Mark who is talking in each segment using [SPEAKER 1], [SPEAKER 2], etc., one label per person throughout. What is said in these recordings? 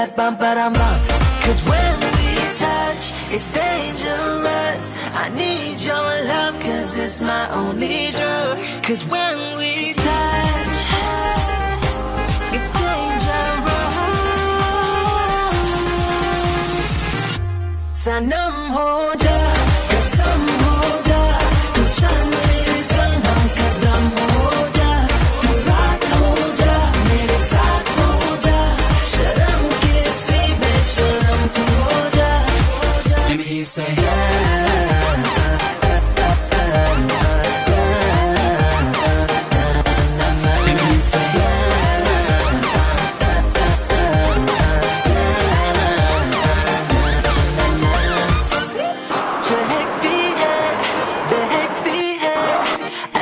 [SPEAKER 1] that bum ba dum bum. Cause when we touch, it's dangerous. I need your love, cause it's my only drug. Cause when we touch, it's dangerous. Sanam ho ja, kasam ho ja, tu chand mere sang hum kadam ho ja, tu raat ho ja, mere saath ho ja, sharam kisi besharam tu ho ja. And he say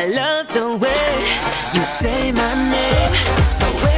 [SPEAKER 1] I love the way you say my name. It's the way